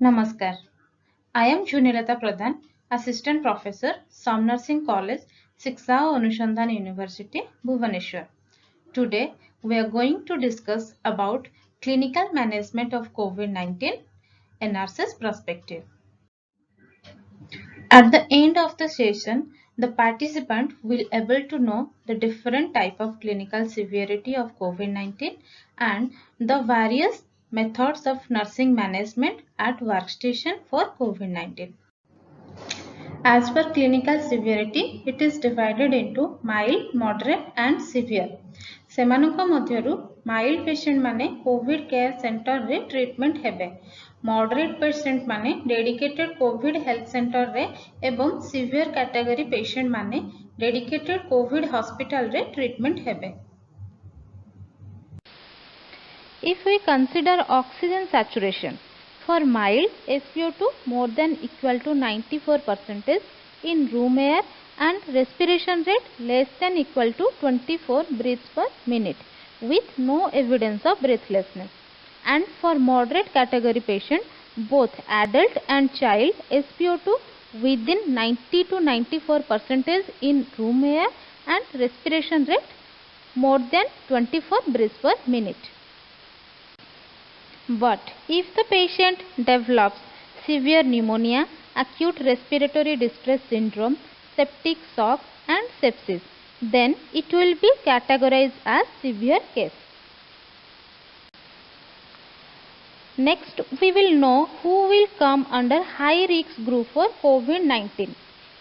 Namaskar. I am Junilata Pradhan, Assistant Professor, Some Nursing College, Shiksha Anushandhan University, Bhubaneswar. Today, we are going to discuss about clinical management of COVID-19, a nurse's perspective. At the end of the session, the participant will able to know the different type of clinical severity of COVID-19 and the various methods of nursing management at workstation for COVID-19. As per clinical severity, it is divided into mild, moderate and severe. ସେମାନଙ୍କ ମଧ୍ୟରୁ mild patient ମାନେ Covid care ସେଣ୍ଟରରେ treatment ହେବେ, moderate patient ମାନେ dedicated Covid health ସେଣ୍ଟରରେ ଏବଂ severe category patient ମାନେ dedicated Covid ହସ୍ପିଟାଲରେ ଟ୍ରିଟମେଣ୍ଟ ହେବେ. If we consider oxygen saturation, for mild SpO2 more than equal to 94% in room air and respiration rate less than equal to 24 breaths per minute with no evidence of breathlessness. And for moderate category patient, both adult and child SpO2 within 90 to 94% in room air and respiration rate more than 24 breaths per minute. But if the patient develops severe pneumonia, acute respiratory distress syndrome, septic shock and sepsis, then it will be categorized as severe case. Next, we will know who will come under high risk group for COVID-19.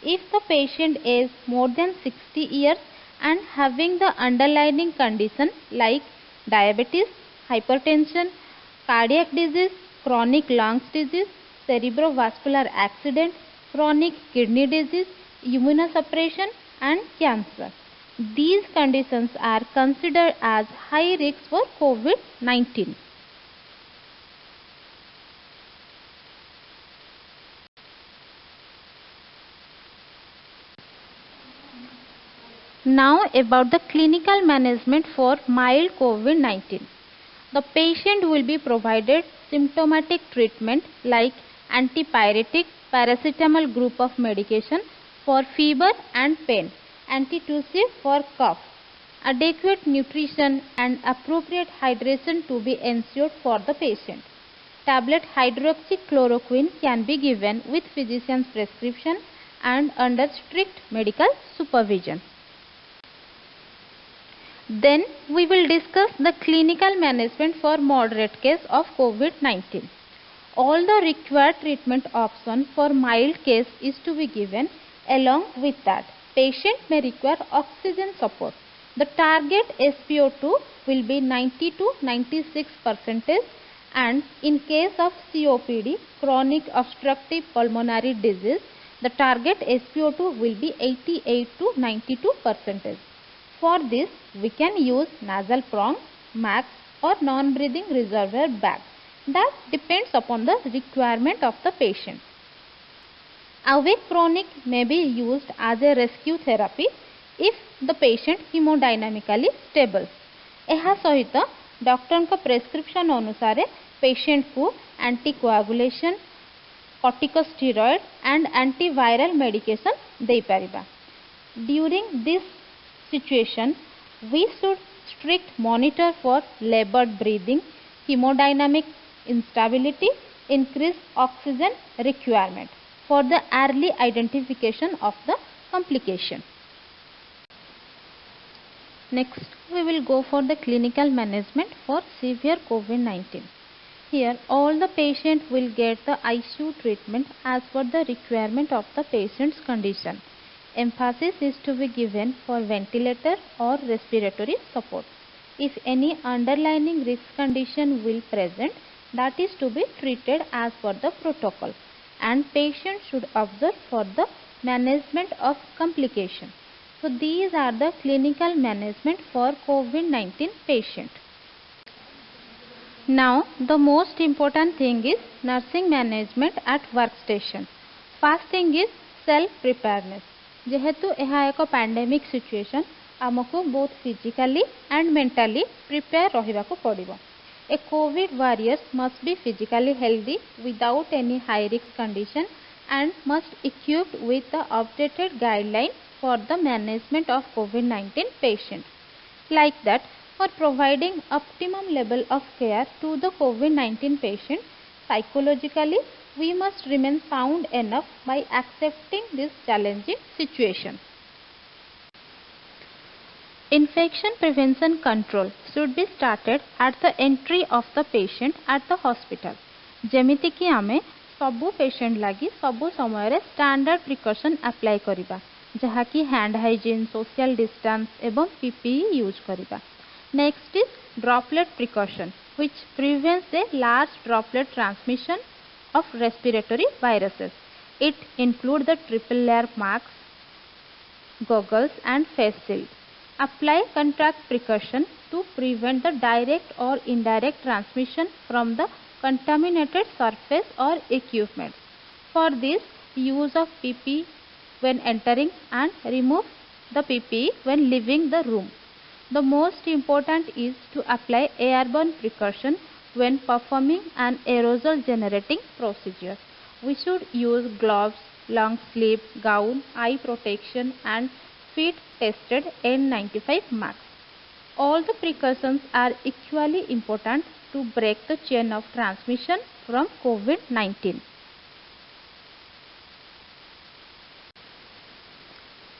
If the patient is more than 60 years and having the underlying condition like diabetes, hypertension, cardiac disease, chronic lungs disease, cerebrovascular accident, chronic kidney disease, immunosuppression and cancer. These conditions are considered as high risk for COVID-19. Now about the clinical management for mild COVID-19. The patient will be provided symptomatic treatment like antipyretic, paracetamol group of medication for fever and pain, antitussive for cough, adequate nutrition and appropriate hydration to be ensured for the patient. Tablet hydroxychloroquine can be given with physician's prescription and under strict medical supervision. Then we will discuss the clinical management for moderate case of COVID-19. All the required treatment option for mild case is to be given. Along with that, patient may require oxygen support. The target SpO2 will be 90 to 96% and in case of COPD, chronic obstructive pulmonary disease, the target SpO2 will be 88 to 92%. For this, we can use nasal prong, max or non-breathing reservoir bag. That depends upon the requirement of the patient. Awake chronic may be used as a rescue therapy if the patient hemodynamically stable. ଏହା ସହିତ ଡକ୍ଟରଙ୍କ prescription ଅନୁସାରେ ପେସେଣ୍ଟକୁ ଆଣ୍ଟିକୋଆଗୁଲେସନ୍, corticosteroid and antiviral medication ଦେଇପାରିବା. During this situation, we should strict monitor for labored breathing, hemodynamic instability, increased oxygen requirement for the early identification of the complication. Next, we will go for the clinical management for severe COVID-19. Here, all the patient will get the ICU treatment as per the requirement of the patient's condition. Emphasis is to be given for ventilator or respiratory support. If any underlying risk condition will present, that is to be treated as per the protocol, and patient should observe for the management of complication. So these are the clinical management for COVID-19 patient. Now the most important thing is nursing management at workstation. First thing is self preparedness. जेहेतु यह एक pandemic situation आमको both physically and mentally prepare रहिबा को पड़िबो. A COVID warrior must be physically healthy without any high risk condition and must equipped with the updated guideline for the management of COVID-19 patients. Like that, for providing optimum level of care to the COVID-19 patient, psychologically we must remain sound enough by accepting this challenging situation. Infection prevention control should be started at the entry of the patient at the hospital. जेमिति कि आमे सबु patient लगी सबु समय रे standard precaution apply करिबा जहा कि हैंड हाइजीन सोशल डिस्टेंस एवं पीपीई यूज करिबा. Next is droplet precaution which prevents a large droplet transmission of respiratory viruses. It include the triple layer masks, goggles and face shield. Apply contact precaution to prevent the direct or indirect transmission from the contaminated surface or equipment. For this, use of PPE when entering and remove the PPE when leaving the room. The most important is to apply airborne precaution when performing an aerosol generating procedure. We should use gloves, long sleeve gown, eye protection and feet tested N95 mask. All the precautions are equally important to break the chain of transmission from COVID-19.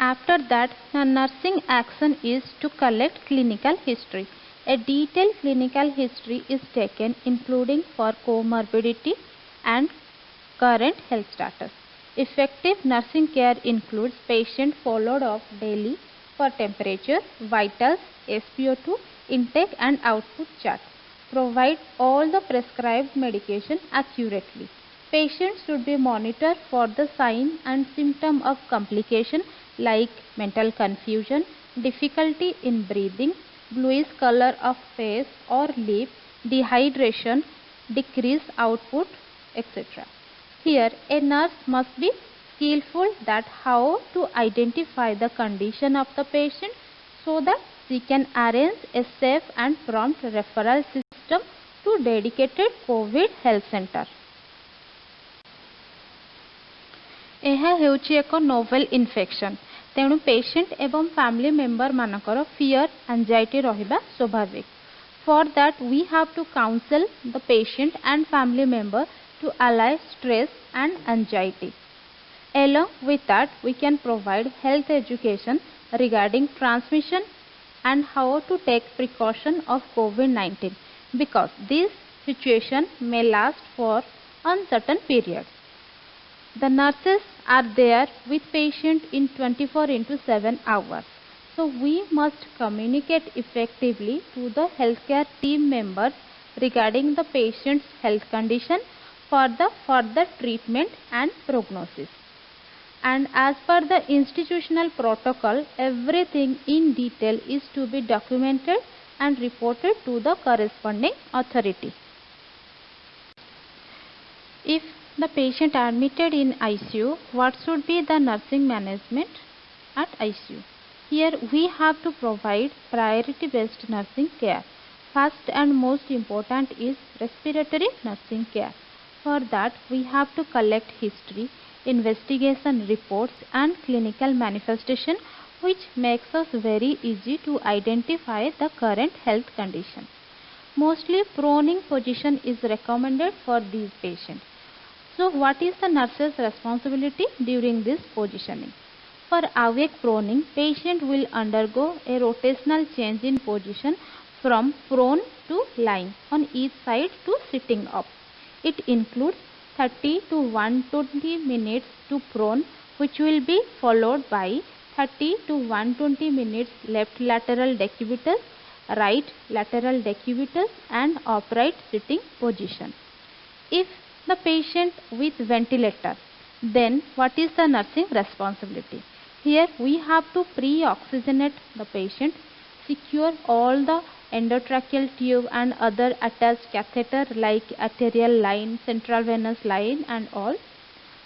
After that, the nursing action is to collect clinical history. A detailed clinical history is taken including for comorbidity and current health status. Effective nursing care includes patient followed up daily for temperature, vitals, SpO2, intake and output chart. Provide all the prescribed medication accurately. Patients should be monitored for the sign and symptom of complication like mental confusion, difficulty in breathing, bluish color of face or lip, dehydration, decreased output, etc. Here, a nurse must be skillful that how to identify the condition of the patient so that she can arrange a safe and prompt referral system to dedicated COVID health center. यह हेउची एक novel infection तेणु patient एवं family member मानकर fear anxiety रहिबा स्वाभाविक. For that we have to counsel the patient and family member to allay stress and anxiety. Along with that, we can provide health education regarding transmission and how to take precaution of COVID-19 because this situation may last for uncertain period. The nurses are there with patient in 24/7 hours. So we must communicate effectively to the healthcare team members regarding the patient's health condition for the further treatment and prognosis. And as per the institutional protocol, everything in detail is to be documented and reported to the corresponding authority. If the patient admitted in ICU, what should be the nursing management at ICU? Here we have to provide priority based nursing care. First and most important is respiratory nursing care. For that, we have to collect history, investigation reports and clinical manifestation, which makes us very easy to identify the current health condition. Mostly proning position is recommended for these patients. So what is the nurse's responsibility during this positioning? For awake proning, patient will undergo a rotational change in position from prone to lying on each side to sitting up. It includes 30 to 120 minutes to prone, which will be followed by 30 to 120 minutes left lateral decubitus, right lateral decubitus and upright sitting position. If the patient with ventilator, then what is the nursing responsibility? Here we have to pre-oxygenate the patient, secure all the endotracheal tube and other attached catheter like arterial line, central venous line and all.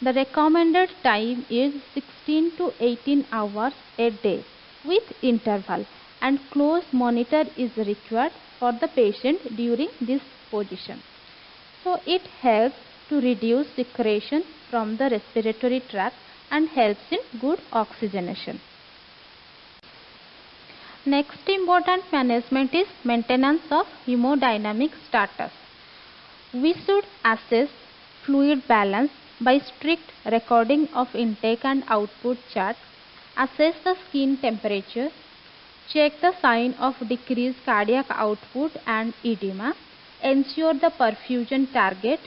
The recommended time is 16 to 18 hours a day with interval, and close monitor is required for the patient during this position. So it helps to reduce secretion from the respiratory tract and helps in good oxygenation. Next important management is maintenance of hemodynamic status. We should assess fluid balance by strict recording of intake and output chart, assess the skin temperature, check the sign of decreased cardiac output and edema, ensure the perfusion target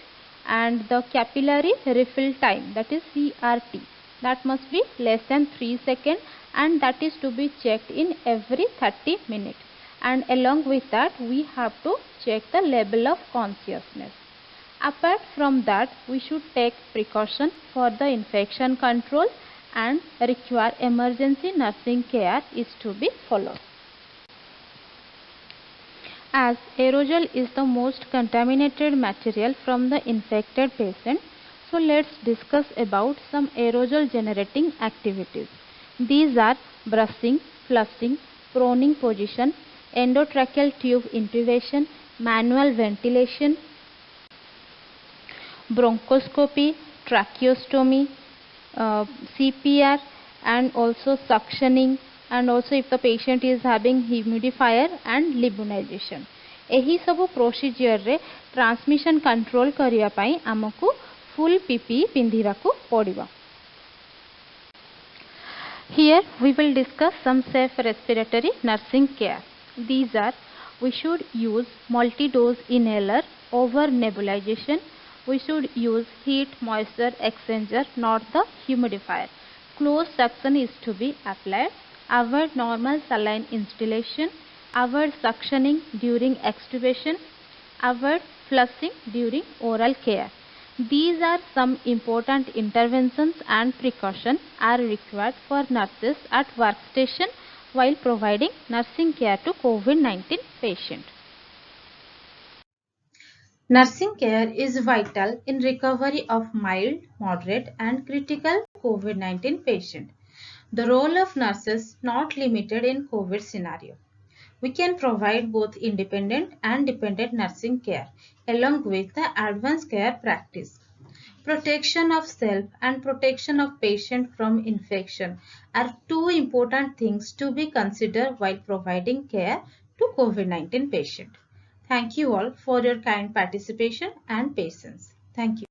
and the capillary refill time, that is CRT, that must be less than 3 seconds and that is to be checked in every 30 minutes. And along with that we have to check the level of consciousness. Apart from that, we should take precaution for the infection control and require emergency nursing care is to be followed. As aerosol is the most contaminated material from the infected patient, so let's discuss about some aerosol generating activities. These are brushing, flushing, proning position, endotracheal tube intubation, manual ventilation, bronchoscopy, tracheostomy, CPR and also suctioning, and also if the patient is having humidifier and libunization. एही सब procedure रे transmission control करिया पई हमकु full PP पिंधिराकु पड़िबो. Here we will discuss some safe respiratory nursing care. These are: we should use multi-dose inhaler over nebulization. We should use heat moisture exchanger, not the humidifier. Closed suction is to be applied. Avoid normal saline instillation. Avoid suctioning during extubation. Avoid flushing during oral care. These are some important interventions and precautions are required for nurses at workstation while providing nursing care to COVID-19 patient. Nursing care is vital in recovery of mild, moderate and critical COVID-19 patient. The role of nurses not limited in COVID scenario. We can provide both independent and dependent nursing care along with the advanced care practice. Protection of self and protection of patient from infection are two important things to be considered while providing care to COVID-19 patient. Thank you all for your kind participation and patience. Thank you.